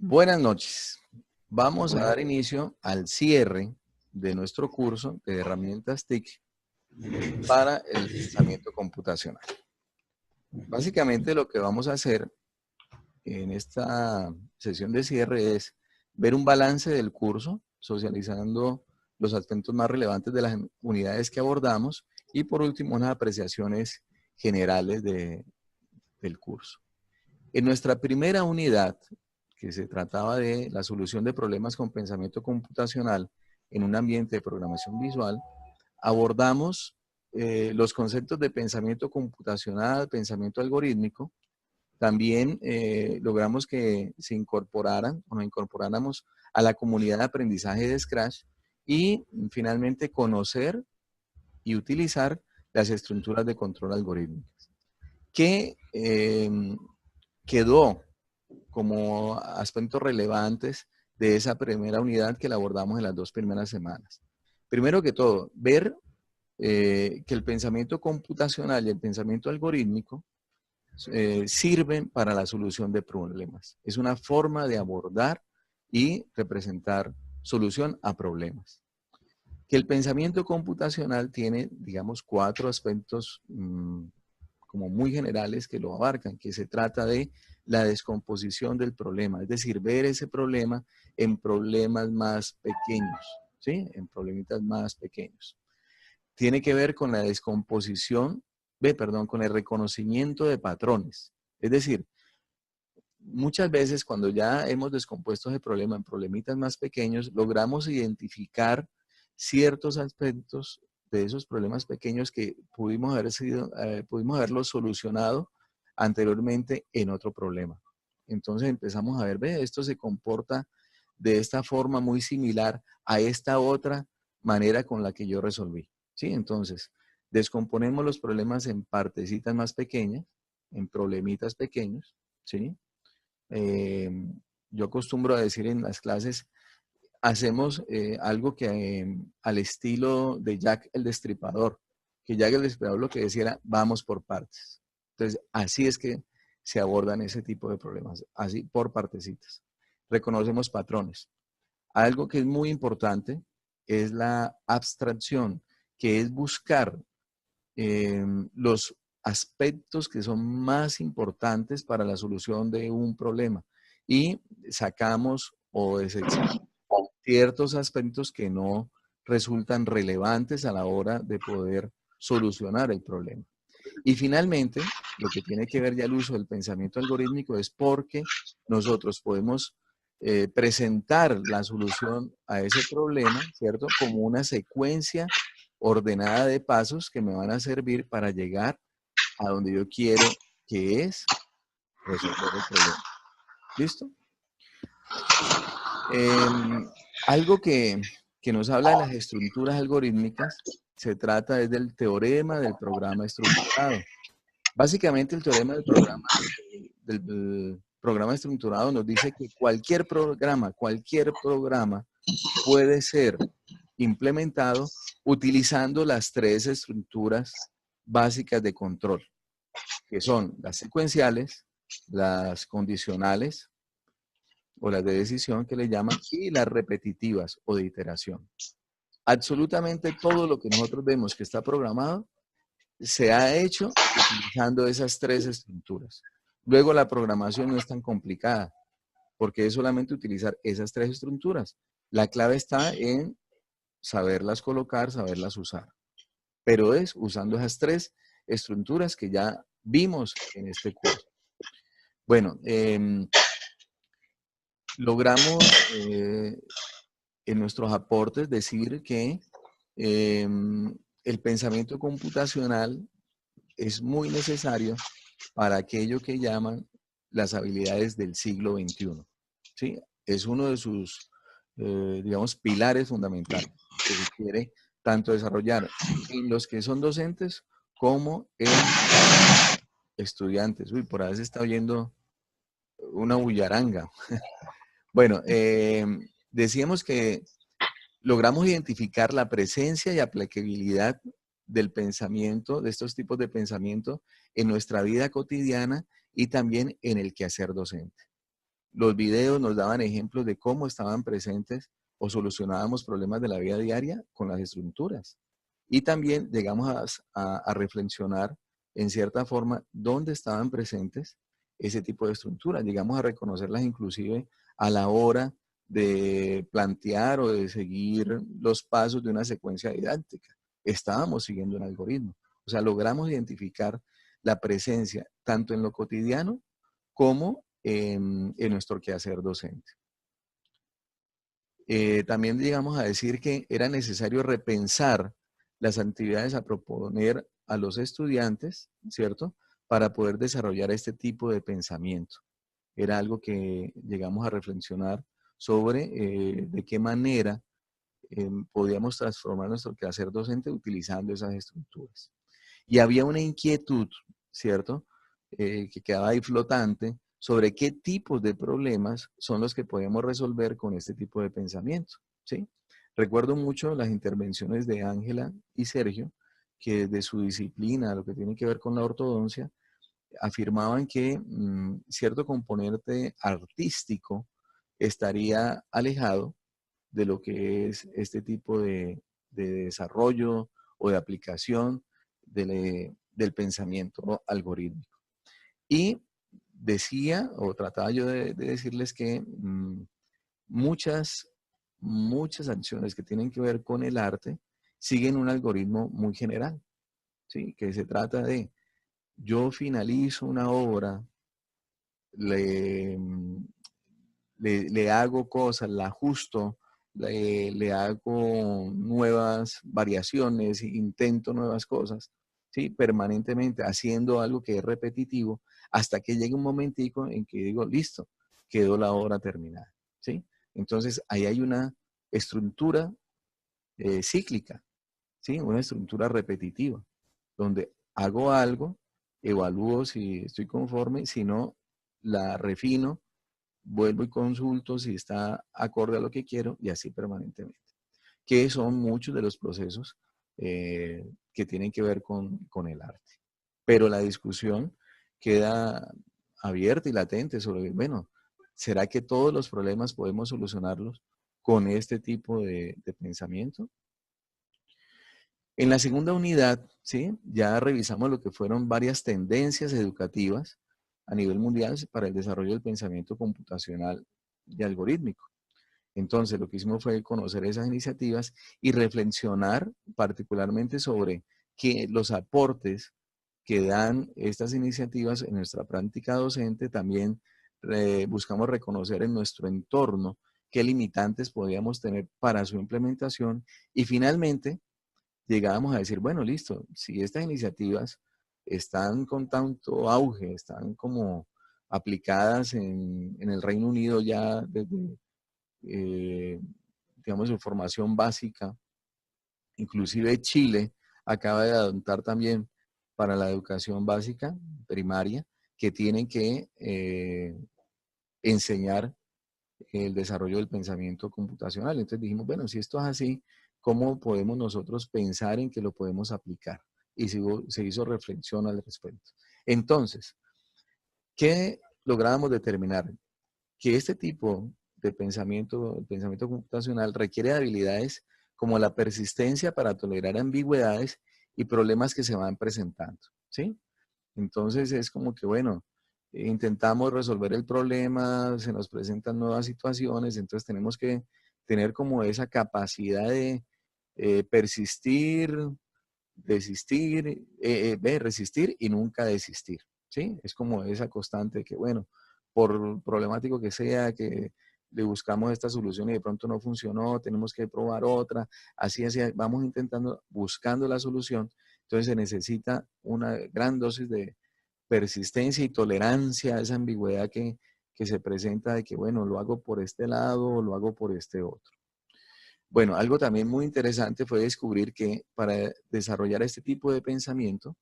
Buenas noches. Vamos a dar inicio al cierre de nuestro curso de herramientas TIC para el pensamiento computacional. Básicamente lo que vamos a hacer en esta sesión de cierre es ver un balance del curso, socializando los aspectos más relevantes de las unidades que abordamos y por último unas apreciaciones generales del curso. En nuestra primera unidad, que se trataba de la solución de problemas con pensamiento computacional en un ambiente de programación visual, abordamos los conceptos de pensamiento computacional, pensamiento algorítmico. También logramos que se incorporaran o nos incorporáramos a la comunidad de aprendizaje de Scratch y finalmente conocer y utilizar las estructuras de control algorítmicas. ¿Qué quedó como aspectos relevantes de esa primera unidad que la abordamos en las 2 primeras semanas? Primero que todo, ver que el pensamiento computacional y el pensamiento algorítmico sirven para la solución de problemas. Es una forma de abordar y representar solución a problemas. Que el pensamiento computacional tiene, digamos, 4 aspectos como muy generales que lo abarcan, que se trata de la descomposición del problema, es decir, ver ese problema en problemas más pequeños, ¿sí? En problemitas más pequeños. Tiene que ver con la descomposición, con el reconocimiento de patrones. Es decir, muchas veces cuando ya hemos descompuesto ese problema en problemitas más pequeños, logramos identificar ciertos aspectos de esos problemas pequeños que pudimos haberlos solucionado anteriormente en otro problema. Entonces empezamos a ver, esto se comporta de esta forma muy similar a esta otra manera con la que yo resolví. ¿Sí? Entonces, descomponemos los problemas en partecitas más pequeñas, en problemitas pequeños, ¿sí? Eh, yo acostumbro a decir en las clases, hacemos algo que al estilo de Jack el Destripador, que Jack el Destripador lo que decía era, vamos por partes. Entonces, así es que se abordan ese tipo de problemas, así por partecitas. Reconocemos patrones. Algo que es muy importante es la abstracción, que es buscar los aspectos que son más importantes para la solución de un problema y sacamos o desechamos ciertos aspectos que no resultan relevantes a la hora de poder solucionar el problema. Y finalmente, lo que tiene que ver ya el uso del pensamiento algorítmico es porque nosotros podemos presentar la solución a ese problema, ¿cierto? Como una secuencia ordenada de pasos que me van a servir para llegar a donde yo quiero, que es resolver el problema. ¿Listo? Algo que nos habla de las estructuras algorítmicas se trata del teorema del programa estructurado. Básicamente el teorema del programa estructurado nos dice que cualquier programa puede ser implementado utilizando las 3 estructuras básicas de control, que son las secuenciales, las condicionales o las de decisión que le llaman, y las repetitivas o de iteración. Absolutamente todo lo que nosotros vemos que está programado se ha hecho utilizando esas 3 estructuras. Luego la programación no es tan complicada, porque es solamente utilizar esas 3 estructuras. La clave está en saberlas colocar, saberlas usar. Pero es usando esas 3 estructuras que ya vimos en este curso. Bueno, logramos en nuestros aportes decir que el pensamiento computacional es muy necesario para aquello que llaman las habilidades del siglo XXI. ¿Sí? Es uno de sus, digamos, pilares fundamentales que se quiere tanto desarrollar en los que son docentes como en estudiantes. Uy, por ahí se está oyendo una bullaranga. Bueno, decíamos que logramos identificar la presencia y aplicabilidad del pensamiento, de estos tipos de pensamiento en nuestra vida cotidiana y también en el quehacer docente. Los videos nos daban ejemplos de cómo estaban presentes o solucionábamos problemas de la vida diaria con las estructuras. Y también llegamos a reflexionar en cierta forma dónde estaban presentes ese tipo de estructuras. Llegamos a reconocerlas inclusive a la hora de plantear o de seguir los pasos de una secuencia didáctica. Estábamos siguiendo un algoritmo. O sea, logramos identificar la presencia tanto en lo cotidiano como en nuestro quehacer docente. También llegamos a decir que era necesario repensar las actividades a proponer a los estudiantes, ¿cierto? Para poder desarrollar este tipo de pensamiento. Era algo que llegamos a reflexionar sobre de qué manera podíamos transformar nuestro quehacer docente utilizando esas estructuras. Y había una inquietud, ¿cierto? Que quedaba ahí flotante sobre qué tipos de problemas son los que podemos resolver con este tipo de pensamiento, ¿sí? Recuerdo mucho las intervenciones de Ángela y Sergio, que de su disciplina, lo que tiene que ver con la ortodoncia, afirmaban que cierto componente artístico estaría alejado de lo que es este tipo de desarrollo o de aplicación del pensamiento algorítmico. Y decía, o trataba yo de decirles que muchas acciones que tienen que ver con el arte siguen un algoritmo muy general, ¿sí? Que se trata de, yo finalizo una obra, le, le hago cosas, la ajusto, le hago nuevas variaciones, intento nuevas cosas, ¿sí? Permanentemente haciendo algo que es repetitivo, hasta que llegue un momentico en que digo, listo, quedó la obra terminada, ¿sí? Entonces, ahí hay una estructura cíclica, ¿sí? Una estructura repetitiva, donde hago algo, evalúo si estoy conforme, si no, la refino, vuelvo y consulto si está acorde a lo que quiero y así permanentemente. Que son muchos de los procesos que tienen que ver con el arte. Pero la discusión queda abierta y latente sobre, bueno, ¿será que todos los problemas podemos solucionarlos con este tipo de pensamiento? En la segunda unidad, ¿sí? Ya revisamos lo que fueron varias tendencias educativas a nivel mundial para el desarrollo del pensamiento computacional y algorítmico. Entonces, lo que hicimos fue conocer esas iniciativas y reflexionar particularmente sobre que los aportes que dan estas iniciativas en nuestra práctica docente. También buscamos reconocer en nuestro entorno qué limitantes podíamos tener para su implementación y finalmente llegábamos a decir, bueno, listo, si estas iniciativas están con tanto auge, están como aplicadas en el Reino Unido ya desde, digamos, su formación básica, inclusive Chile acaba de adoptar también para la educación básica, primaria, que tienen que enseñar el desarrollo del pensamiento computacional. Entonces dijimos, bueno, si esto es así, ¿cómo podemos nosotros pensar en que lo podemos aplicar? Y se hizo reflexión al respecto. Entonces, ¿qué logramos determinar? Que este tipo de pensamiento, el pensamiento computacional, requiere habilidades como la persistencia para tolerar ambigüedades y problemas que se van presentando, ¿sí? Entonces es como que, bueno, intentamos resolver el problema, se nos presentan nuevas situaciones, entonces tenemos que tener como esa capacidad de persistir, desistir, resistir y nunca desistir, ¿sí? Es como esa constante que, bueno, por problemático que sea, que le buscamos esta solución y de pronto no funcionó, tenemos que probar otra, así, vamos intentando, buscando la solución, entonces se necesita una gran dosis de persistencia y tolerancia a esa ambigüedad que se presenta de que, bueno, lo hago por este lado o lo hago por este otro. Bueno, algo también muy interesante fue descubrir que para desarrollar este tipo de pensamiento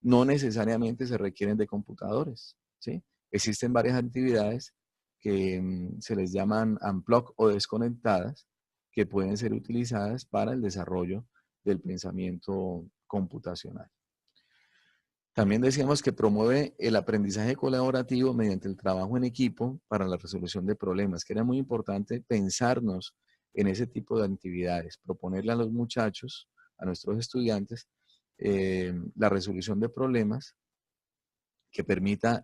no necesariamente se requieren de computadores, ¿sí? Existen varias actividades que se les llaman unplug o desconectadas que pueden ser utilizadas para el desarrollo del pensamiento computacional. También decíamos que promueve el aprendizaje colaborativo mediante el trabajo en equipo para la resolución de problemas, que era muy importante pensarnos en ese tipo de actividades, proponerle a los muchachos, a nuestros estudiantes, la resolución de problemas que permita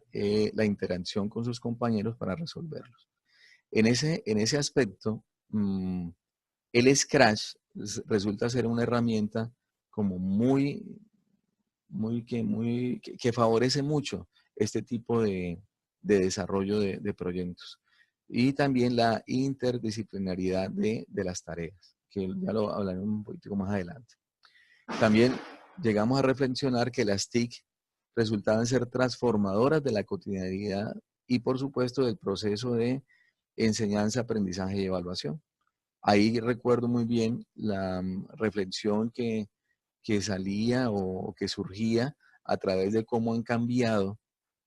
la interacción con sus compañeros para resolverlos. En ese aspecto, el Scratch resulta ser una herramienta como que favorece mucho este tipo de desarrollo de proyectos. Y también la interdisciplinaridad de las tareas, que ya lo hablaré un poquito más adelante. También llegamos a reflexionar que las TIC resultaban ser transformadoras de la cotidianidad y, por supuesto, del proceso de enseñanza, aprendizaje y evaluación. Ahí recuerdo muy bien la reflexión que salía o que surgía a través de cómo han cambiado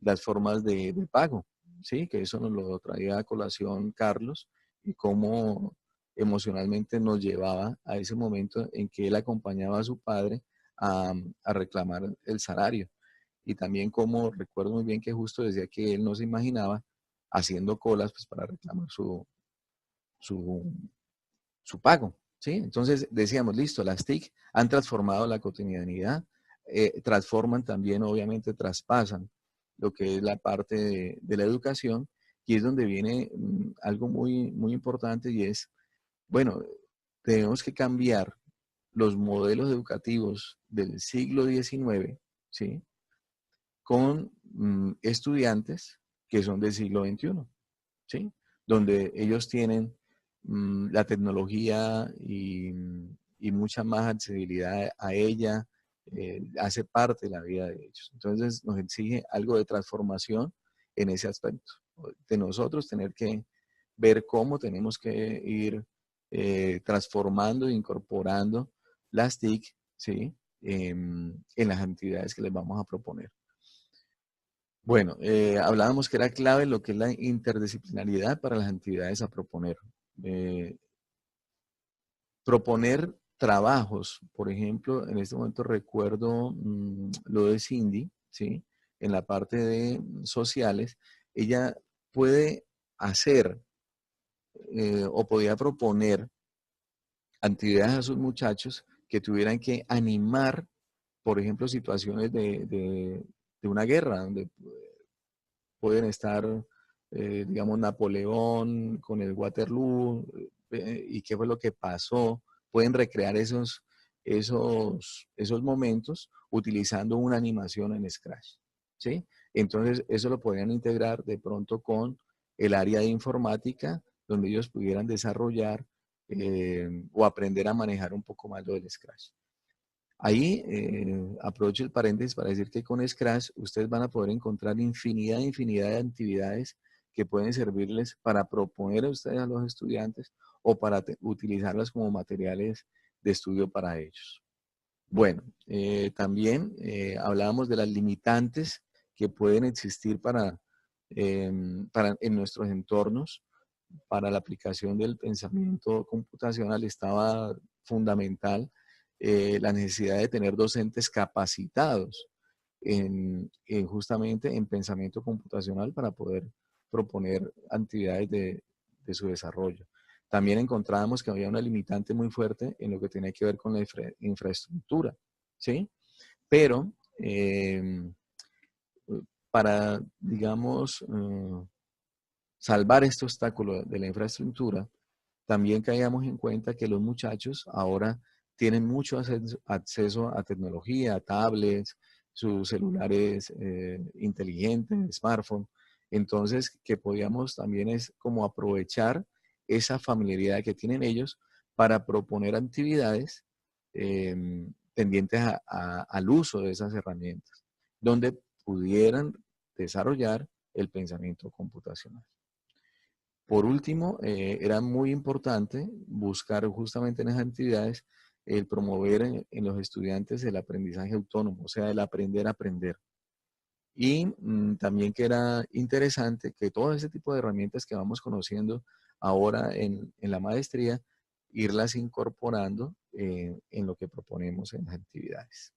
las formas de pago, ¿sí? Que eso nos lo traía a colación Carlos y cómo emocionalmente nos llevaba a ese momento en que él acompañaba a su padre a reclamar el salario. Y también como recuerdo muy bien que justo decía que él no se imaginaba haciendo colas pues, para reclamar su, su pago. ¿Sí? Entonces decíamos, listo, las TIC han transformado la cotidianidad, transforman también, obviamente, traspasan lo que es la parte de la educación, y es donde viene algo muy, muy importante y es, bueno, tenemos que cambiar los modelos educativos del siglo XIX, ¿sí? Con estudiantes que son del siglo XXI, ¿sí? Donde ellos tienen la tecnología y mucha más accesibilidad a ella, hace parte de la vida de ellos. Entonces nos exige algo de transformación en ese aspecto. De nosotros tener que ver cómo tenemos que ir transformando e incorporando las TIC, ¿sí? En las actividades que les vamos a proponer. Bueno, hablábamos que era clave lo que es la interdisciplinariedad para las actividades a proponer. Eh, proponer trabajos, por ejemplo, en este momento recuerdo lo de Cindy, ¿sí? En la parte de sociales, ella puede hacer o podía proponer actividades a sus muchachos que tuvieran que animar, por ejemplo, situaciones de una guerra, donde pueden estar, digamos, Napoleón con el Waterloo y qué fue lo que pasó. Pueden recrear esos momentos utilizando una animación en Scratch, ¿sí? Entonces, eso lo podrían integrar de pronto con el área de informática, donde ellos pudieran desarrollar o aprender a manejar un poco más lo del Scratch. Ahí aprovecho el paréntesis para decir que con Scratch ustedes van a poder encontrar infinidad de actividades que pueden servirles para proponer a ustedes a los estudiantes o para utilizarlas como materiales de estudio para ellos. Bueno, también hablábamos de las limitantes que pueden existir en nuestros entornos para la aplicación del pensamiento computacional. Estaba fundamental la necesidad de tener docentes capacitados justamente en pensamiento computacional para poder proponer actividades de su desarrollo. También encontrábamos que había una limitante muy fuerte en lo que tenía que ver con la infraestructura, ¿sí? Pero para, digamos, salvar este obstáculo de la infraestructura, también caigamos en cuenta que los muchachos ahora tienen mucho acceso a tecnología, a tablets, sus celulares inteligentes, smartphone. Entonces, que podíamos también es como aprovechar esa familiaridad que tienen ellos para proponer actividades tendientes al uso de esas herramientas, donde pudieran desarrollar el pensamiento computacional. Por último, era muy importante buscar justamente en esas actividades el promover en los estudiantes el aprendizaje autónomo, o sea, el aprender a aprender. Y también que era interesante que todo ese tipo de herramientas que vamos conociendo ahora en la maestría, irlas incorporando en lo que proponemos en las actividades.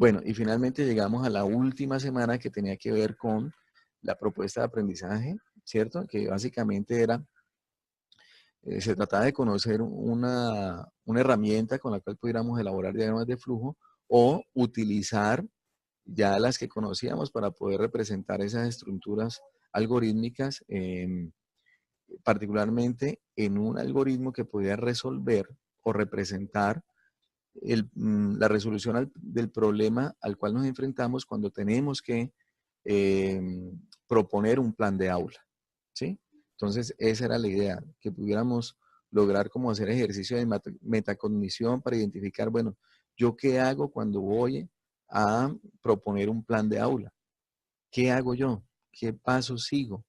Bueno, y finalmente llegamos a la última semana que tenía que ver con la propuesta de aprendizaje, ¿cierto? Que básicamente era, se trataba de conocer una herramienta con la cual pudiéramos elaborar diagramas de flujo o utilizar ya las que conocíamos para poder representar esas estructuras algorítmicas, particularmente en un algoritmo que pudiera resolver o representar la resolución del problema al cual nos enfrentamos cuando tenemos que proponer un plan de aula, ¿sí? Entonces, esa era la idea, que pudiéramos lograr como hacer ejercicio de metacognición para identificar, bueno, ¿yo qué hago cuando voy a proponer un plan de aula? ¿Qué hago yo? ¿Qué pasos sigo?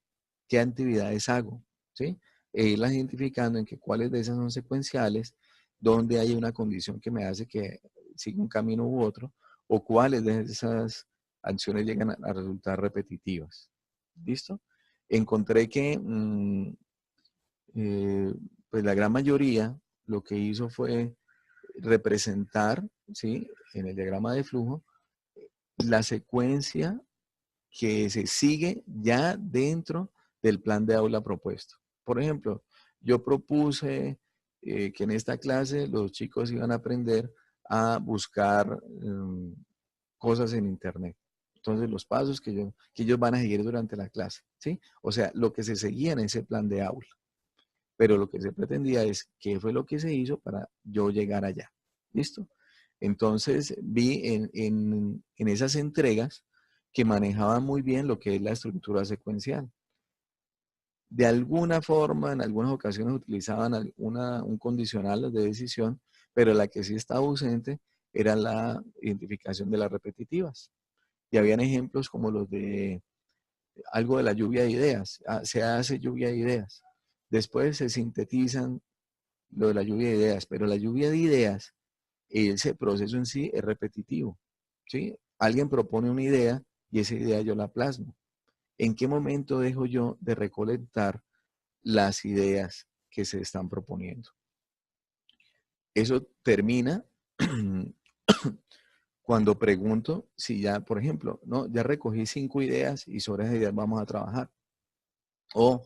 ¿Qué actividades hago? ¿Sí? E irlas identificando en que cuáles de esas son secuenciales, donde hay una condición que me hace que siga un camino u otro, o cuáles de esas acciones llegan a resultar repetitivas. ¿Listo? Encontré que pues la gran mayoría lo que hizo fue representar, ¿sí? En el diagrama de flujo, la secuencia que se sigue ya dentro del plan de aula propuesto. Por ejemplo, yo propuse que en esta clase los chicos iban a aprender a buscar cosas en Internet. Entonces, los pasos que ellos van a seguir durante la clase, ¿sí? O sea, lo que se seguía en ese plan de aula. Pero lo que se pretendía es qué fue lo que se hizo para yo llegar allá. ¿Listo? Entonces, vi en esas entregas que manejaban muy bien lo que es la estructura secuencial. De alguna forma, en algunas ocasiones utilizaban un condicional de decisión, pero la que sí estaba ausente era la identificación de las repetitivas. Y habían ejemplos como los de algo de la lluvia de ideas. Se hace lluvia de ideas. Después se sintetizan lo de la lluvia de ideas, pero la lluvia de ideas, ese proceso en sí es repetitivo. ¿Sí? Alguien propone una idea y esa idea yo la plasmo. ¿En qué momento dejo yo de recolectar las ideas que se están proponiendo? Eso termina cuando pregunto si ya, por ejemplo, no, ya recogí 5 ideas y sobre esas ideas vamos a trabajar. O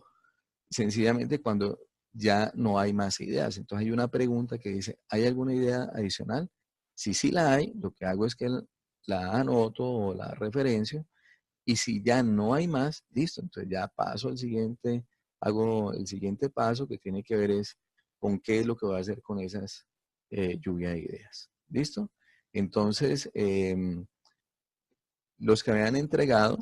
sencillamente cuando ya no hay más ideas. Entonces hay una pregunta que dice, ¿hay alguna idea adicional? Si sí la hay, lo que hago es que la anoto o la referencio. Y si ya no hay más, listo. Entonces ya paso al siguiente, hago el siguiente paso que tiene que ver es con qué es lo que voy a hacer con esas lluvia de ideas. ¿Listo? Entonces, los que me han entregado,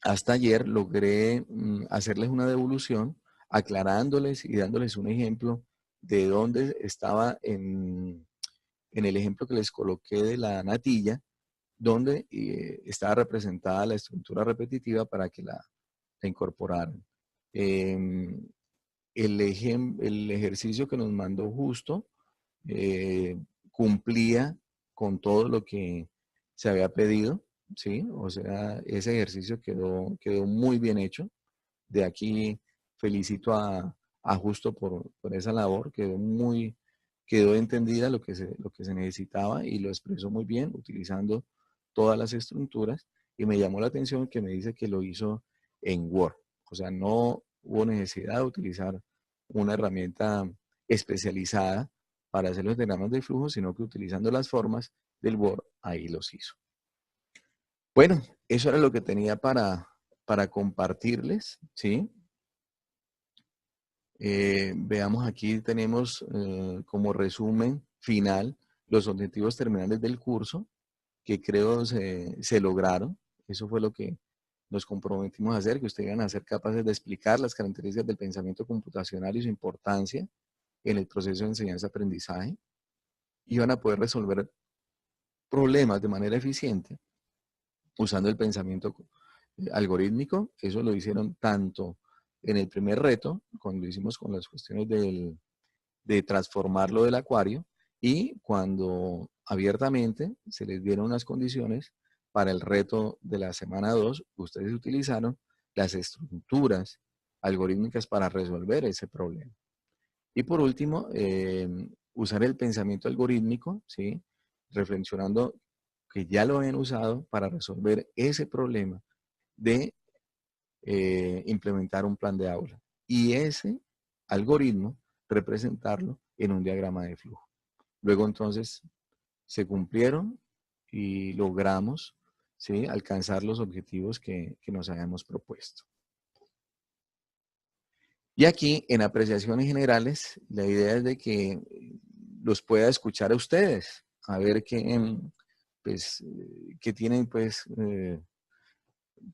hasta ayer logré hacerles una devolución, aclarándoles y dándoles un ejemplo de dónde estaba en el ejemplo que les coloqué de la natilla, donde estaba representada la estructura repetitiva para que la incorporaran. El ejercicio que nos mandó Justo cumplía con todo lo que se había pedido, ¿sí? O sea, ese ejercicio quedó muy bien hecho. De aquí felicito a Justo por esa labor, quedó entendida lo que se necesitaba y lo expresó muy bien utilizando todas las estructuras y me llamó la atención que me dice que lo hizo en Word. O sea, no hubo necesidad de utilizar una herramienta especializada para hacer los diagramas de flujo, sino que utilizando las formas del Word, ahí los hizo. Bueno, eso era lo que tenía para compartirles, ¿sí? Veamos, aquí tenemos como resumen final los objetivos terminales del curso, que creo se lograron. Eso fue lo que nos comprometimos a hacer, que ustedes iban a ser capaces de explicar las características del pensamiento computacional y su importancia en el proceso de enseñanza-aprendizaje. Iban a poder resolver problemas de manera eficiente usando el pensamiento algorítmico. Eso lo hicieron tanto en el primer reto, cuando lo hicimos con las cuestiones de transformarlo del acuario, y cuando abiertamente se les dieron unas condiciones para el reto de la semana 2, ustedes utilizaron las estructuras algorítmicas para resolver ese problema. Y por último, usar el pensamiento algorítmico, ¿sí? Reflexionando que ya lo habían usado para resolver ese problema de implementar un plan de aula. Y ese algoritmo representarlo en un diagrama de flujo. Luego entonces se cumplieron y logramos, ¿sí?, alcanzar los objetivos que nos habíamos propuesto. Y aquí, en apreciaciones generales, la idea es de que los pueda escuchar a ustedes, a ver pues, qué tienen pues,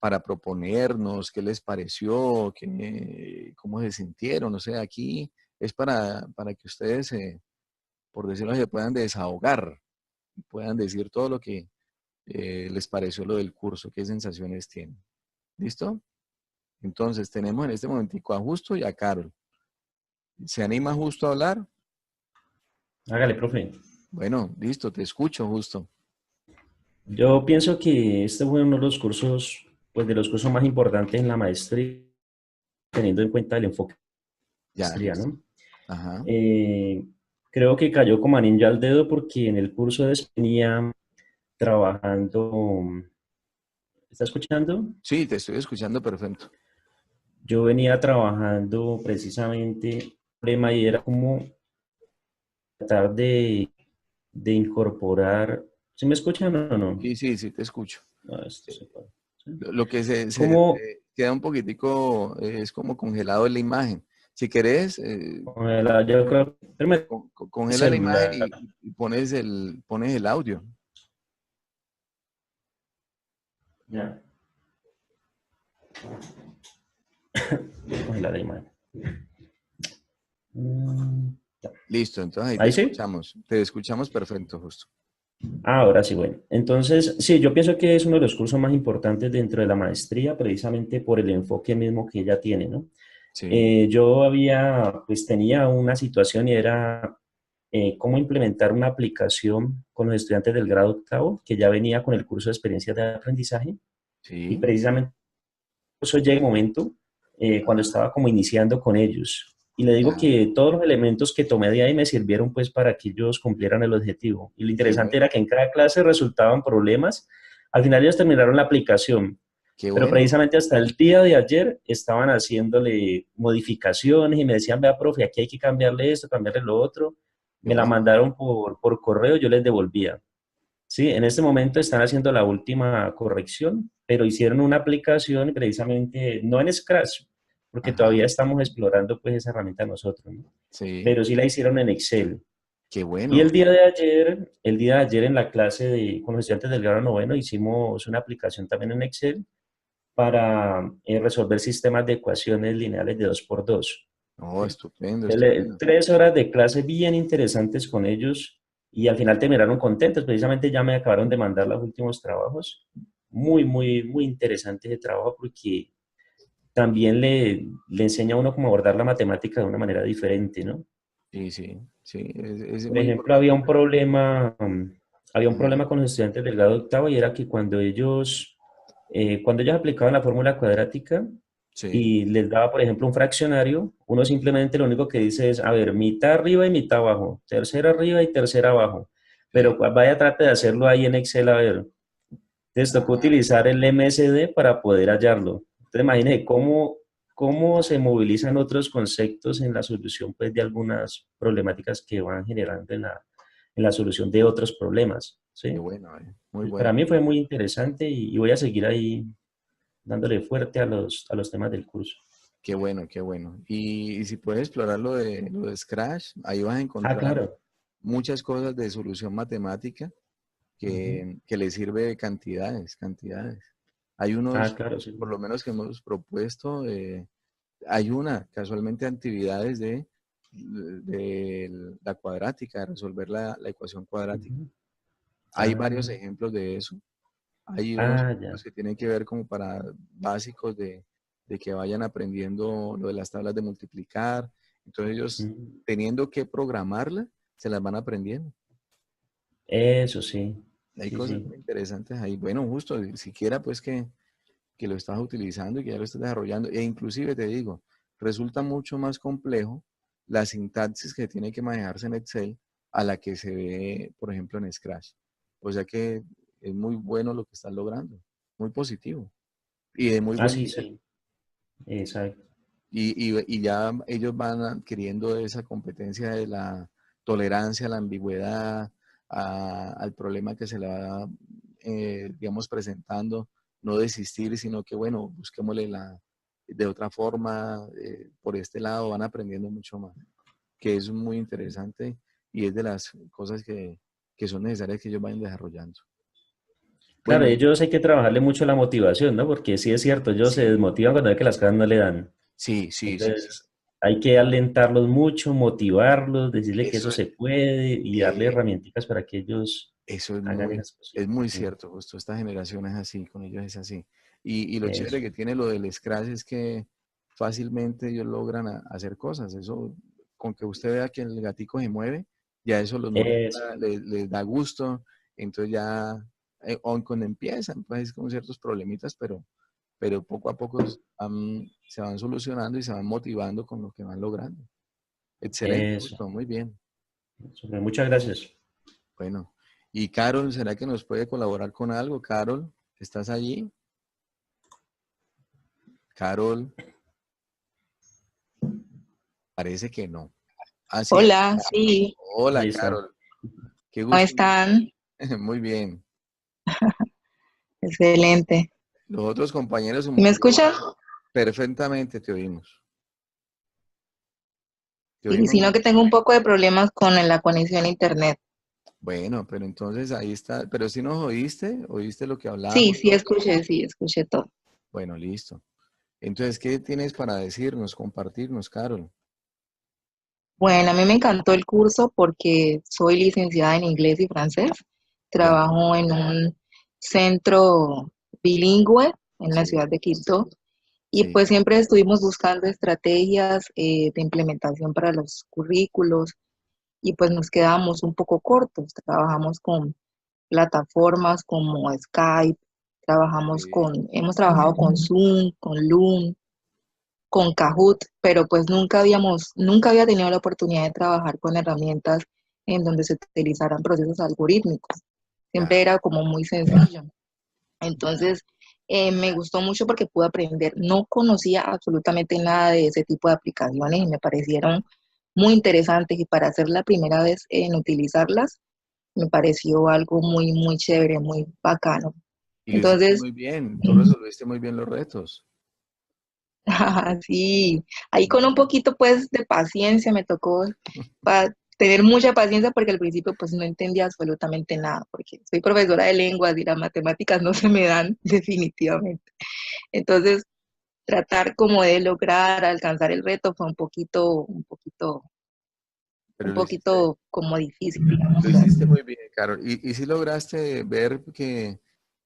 para proponernos, qué les pareció, cómo se sintieron. O sea, aquí es para que ustedes, por decirlo así, se puedan desahogar, puedan decir todo lo que les pareció lo del curso, qué sensaciones tienen. ¿Listo? Entonces, tenemos en este momentico a Justo y a Carol. ¿Se anima Justo a hablar? Hágale, profe. Bueno, listo, te escucho, Justo. Yo pienso que este fue uno de los cursos, pues de los cursos más importantes en la maestría, teniendo en cuenta el enfoque de la Ya, maestría, listo. ¿no? Ajá. Eh, Creo que cayó como anillo al dedo porque en el curso venía trabajando, ¿está escuchando? Sí, te estoy escuchando perfecto. Yo venía trabajando precisamente, el problema y era como tratar de incorporar, ¿sí me escuchan o no? Sí, sí, sí, te escucho. No, esto Eh, se puede. ¿Sí? Lo que se ¿Cómo queda un poquitico, es como congelado en la imagen. Si querés, yo creo, espérame, el congela la imagen celular, y pones el audio. ya, congelar la imagen. Ya. Listo, entonces ahí ¿Ahí sí? te escuchamos perfecto, Justo. Ahora sí, bueno. Entonces, sí, yo pienso que es uno de los cursos más importantes dentro de la maestría, precisamente por el enfoque mismo que ella tiene, ¿no? Sí, Pues tenía una situación y era cómo implementar una aplicación con los estudiantes del grado octavo, que ya venía con el curso de experiencias de aprendizaje, y sí, precisamente eso llega un momento cuando ajá, estaba como iniciando con ellos. Y le digo ya, que todos los elementos que tomé de ahí me sirvieron pues para que ellos cumplieran el objetivo. Y lo qué interesante era bueno, que en cada clase resultaban problemas. Al final ellos terminaron la aplicación, qué pero bueno. precisamente hasta el día de ayer estaban haciéndole modificaciones y me decían, vea, profe, aquí hay que cambiarle esto, cambiarle lo otro. Qué Me la bueno. mandaron por correo, yo les devolvía. Sí, en este momento están haciendo la última corrección, pero hicieron una aplicación precisamente, no en Scratch, porque Ajá, todavía estamos explorando pues esa herramienta nosotros, ¿no? sí, Pero sí la hicieron en Excel. qué Y bueno. el día de ayer en la clase con los estudiantes del grado noveno hicimos una aplicación también en Excel para resolver sistemas de ecuaciones lineales de 2 por 2. Oh, ¿Sí? estupendo, estupendo. 3 horas de clase bien interesantes con ellos y al final terminaron contentos. Precisamente ya me acabaron de mandar los últimos trabajos. Muy, muy, muy interesante ese trabajo porque también le enseña a uno cómo abordar la matemática de una manera diferente, ¿no? Sí, sí, sí, es Por muy ejemplo, importante. había un Ujú, problema con los estudiantes del grado octavo y era que cuando ellos aplicaban la fórmula cuadrática, sí, y les daba, por ejemplo, un fraccionario, uno simplemente lo único que dice es, a ver, mitad arriba y mitad abajo, tercera arriba y tercera abajo, pero sí. vaya, trate de hacerlo ahí en Excel, a ver. Les tocó Ah, utilizar el MSD para poder hallarlo. Entonces, imagínense cómo se movilizan otros conceptos en la solución, pues, de algunas problemáticas que van generando en la solución de otros problemas, qué ¿sí? bueno, muy Para bueno. mí fue muy interesante y voy a seguir ahí dándole fuerte a los temas del curso. Qué bueno, qué bueno. Y si puedes explorar lo de Scratch, ahí vas a Ah, encontrar claro. muchas cosas de solución matemática Ujú. que le sirve de cantidades, cantidades. Hay Ah, unos, claro, sí. por lo menos que hemos propuesto, hay una, casualmente, actividades de la cuadrática, de resolver la ecuación cuadrática. Ujú. Hay varios Ah, ejemplos de eso. Hay unos ya. ejemplos que tienen que ver como para básicos de que vayan aprendiendo lo de las tablas de multiplicar. Entonces ellos, Mm. teniendo que programarla, se las van aprendiendo. Eso sí. Hay Sí, cosas sí. muy interesantes ahí. Bueno, justo, siquiera pues que lo estás utilizando y que ya lo estás desarrollando. E inclusive te digo, resulta mucho más complejo la sintaxis que tiene que manejarse en Excel a la que se ve, por ejemplo, en Scratch. O sea que es muy bueno lo que están logrando, muy positivo y de muy Ah, buen sí, nivel. sí, exacto. Y ya ellos van adquiriendo esa competencia de la tolerancia a la ambigüedad, al problema que se le va, digamos, presentando, no desistir, sino que, bueno, busquémosle de otra forma, por este lado, van aprendiendo mucho más, que es muy interesante y es de las cosas que son necesarias que ellos vayan desarrollando. Claro, Bueno, ellos hay que trabajarle mucho la motivación, ¿no? Porque sí es cierto, ellos se sí, desmotivan cuando ven que las cosas no le dan. sí, sí, sí, sí. Entonces, hay que alentarlos mucho, motivarlos, decirle que eso Eso, se puede y darle eh, herramientas para que ellos Eso hagan esas es cosas. muy cierto, justo esta generación es así, con ellos es así. Y lo chévere Eso, que tiene lo del Scratch es que fácilmente ellos logran hacer cosas. Eso, con que usted vea que el gatico se mueve, ya eso los eso, motiva, les da gusto. Entonces ya, aun cuando empiezan, pues con ciertos problemitas, pero poco a poco se van solucionando y se van motivando con lo que van logrando. Excelente, eso. justo, muy bien. Muchas gracias. Bueno, y Carol, ¿será que nos puede colaborar con algo? Carol, ¿estás allí? Carol, parece que no. Ah, sí, ahí Hola, está. sí, Hola, Ahí está. Carol. Qué ¿cómo gusto. están? Muy bien. Excelente. Los otros compañeros, ¿Sí me escuchan? perfectamente te oímos. Te Sí, oímos sino muy que tengo un poco de problemas con la conexión a internet. bueno, pero entonces ahí está. Pero si nos oíste, oíste lo que Sí, hablábamos, todo. sí, escuché todo. Bueno, listo. Entonces, ¿qué tienes para decirnos, compartirnos, Carol? Bueno, a mí me encantó el curso porque soy licenciada en inglés y francés. Bueno, Trabajo en un centro bilingüe en la sí, ciudad de Quito y sí, pues siempre estuvimos buscando estrategias de implementación para los currículos y pues nos quedábamos un poco cortos. Trabajamos con plataformas como Skype, sí, hemos trabajado con Zoom, con Loom, con Kahoot, pero pues nunca había tenido la oportunidad de trabajar con herramientas en donde se utilizaran procesos algorítmicos. Siempre claro. era como muy sencillo. Entonces, me gustó mucho porque pude aprender. No conocía absolutamente nada de ese tipo de aplicaciones y me parecieron muy interesantes y para ser la primera vez en utilizarlas, me pareció algo muy, muy chévere, muy bacano. Y lo hiciste Entonces, muy bien, tú resolviste muy bien los retos. sí, ahí con un poquito pues de paciencia me tocó tener mucha paciencia porque al principio pues no entendía absolutamente nada, porque soy profesora de lenguas y las matemáticas no se me dan definitivamente. Entonces, tratar como de lograr alcanzar el reto fue Pero un poquito como difícil, digamos. lo hiciste muy bien, Carol. Y si lograste ver que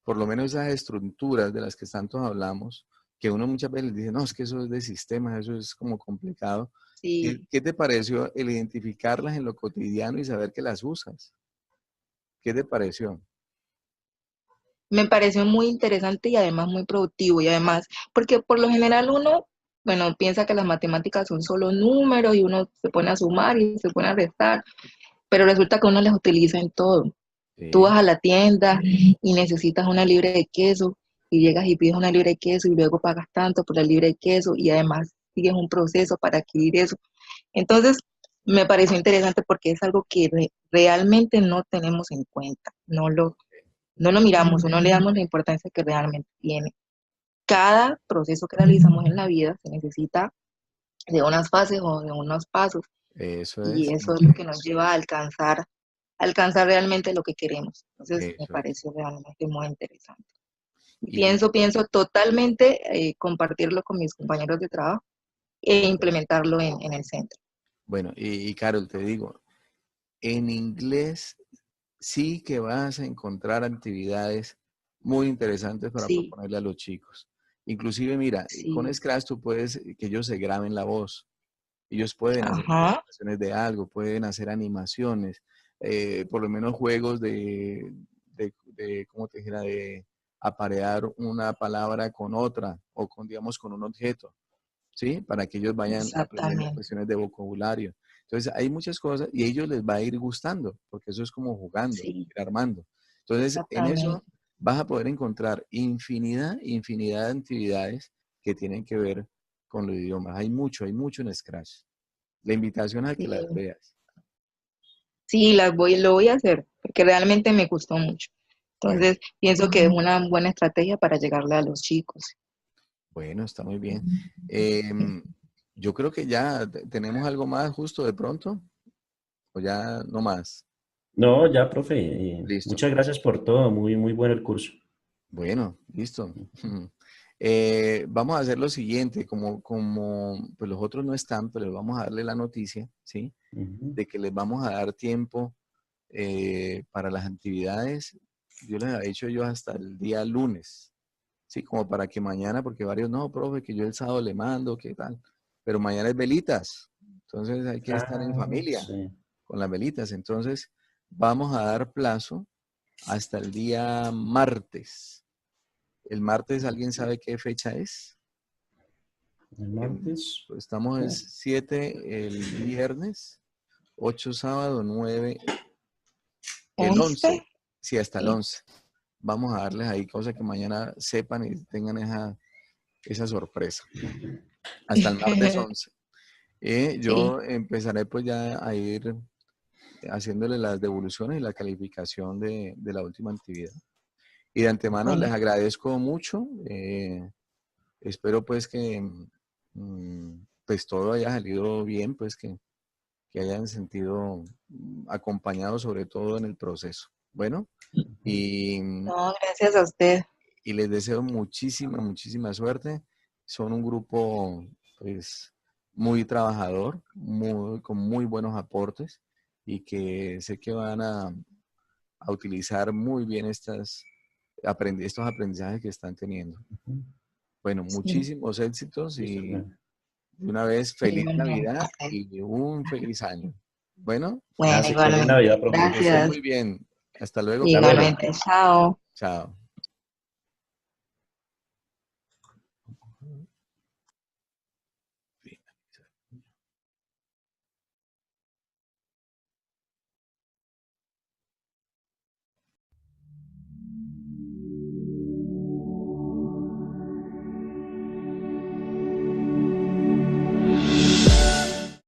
por lo menos esas estructuras de las que tanto hablamos, que uno muchas veces dice, no, es que eso es de sistemas, eso es como complicado. ¿Qué, Sí, qué te pareció el identificarlas en lo cotidiano y saber que las usas? ¿Qué te pareció? me pareció muy interesante y además muy productivo y además, porque por lo general uno, bueno, piensa que las matemáticas son solo números y uno se pone a sumar y se pone a restar, pero resulta que uno las utiliza en todo. Tú Sí, vas a la tienda y necesitas una libra de queso y llegas y pides una libra de queso y luego pagas tanto por la libra de queso y además sigues un proceso para adquirir eso. Entonces, me pareció interesante porque es algo que realmente no tenemos en cuenta, no lo miramos o no le damos la importancia que realmente tiene. Cada proceso que realizamos en la vida se necesita de unas fases o de unos pasos eso y es, eso es lo que nos lleva a alcanzar realmente lo que queremos. Entonces, me eso es. pareció realmente muy interesante. Y Y pienso totalmente compartirlo con mis compañeros de trabajo e implementarlo en el centro. bueno, y Carol, te digo, en inglés sí que vas a encontrar actividades muy interesantes para Sí, proponerle a los chicos. Inclusive, mira, con sí, Scratch tú puedes que ellos se graben la voz. Ellos pueden hacer ajá, presentaciones de algo, pueden hacer animaciones, por lo menos juegos ¿cómo te dijera? De aparear una palabra con otra o con, digamos, con un objeto. ¿Sí? Para que ellos vayan aprendiendo exactamente. cuestiones de vocabulario. Entonces, hay muchas cosas y a ellos les va a ir gustando, porque eso es como jugando, Sí, ir armando. Entonces, en eso Exactamente. vas a poder encontrar infinidad de actividades que tienen que ver con los idiomas. Hay mucho en Scratch. La invitación es a que las Sí, veas. sí, lo voy a hacer, porque realmente me gustó mucho. Bueno, Entonces, pienso que es una buena estrategia para llegarle a los chicos. bueno, está muy bien. Em, yo creo que ya tenemos algo más justo de pronto, o ya no más. No, ya, profe, Listo. muchas gracias por todo, muy, muy bueno el curso. Bueno, listo. Vamos a hacer lo siguiente, como pues los otros no están, pero vamos a darle la noticia, ¿sí? Ujú. De que les vamos a dar tiempo para las actividades. Yo les había dicho yo hasta el día lunes, ¿sí? Como para que mañana, porque varios no, profe, que yo el sábado le mando, ¿qué tal? Pero mañana es velitas, entonces hay que estar en Ah, familia sí. con las velitas. Entonces vamos a dar plazo hasta el día martes. El martes, ¿alguien sabe qué fecha es? El Em, martes. pues estamos en Oh, 7 el viernes, 8 sábado, 9 el 11. 11, sí, hasta el 11. Vamos a darles ahí cosas que mañana sepan y tengan esa sorpresa. Hasta el martes 11. Sí, Yo empezaré pues ya a ir haciéndole las devoluciones y la calificación de la última actividad. Y de antemano bueno, les agradezco mucho. Espero pues que pues todo haya salido bien, pues que hayan sentido acompañados sobre todo en el proceso. Bueno, y, no, gracias a usted. y les deseo muchísima suerte. Son un grupo pues muy trabajador, con muy buenos aportes y que sé que van a utilizar muy bien estos aprendizajes que están teniendo. ujú. Bueno, Sí, muchísimos éxitos Listo, y profe. de una vez feliz igualmente. Navidad y un feliz año. Bueno, Bueno, Gracias, feliz igualmente. Navidad, profe. que estén Gracias. muy bien. Hasta luego, Hasta luego. profe. Igualmente. Chao. Chao.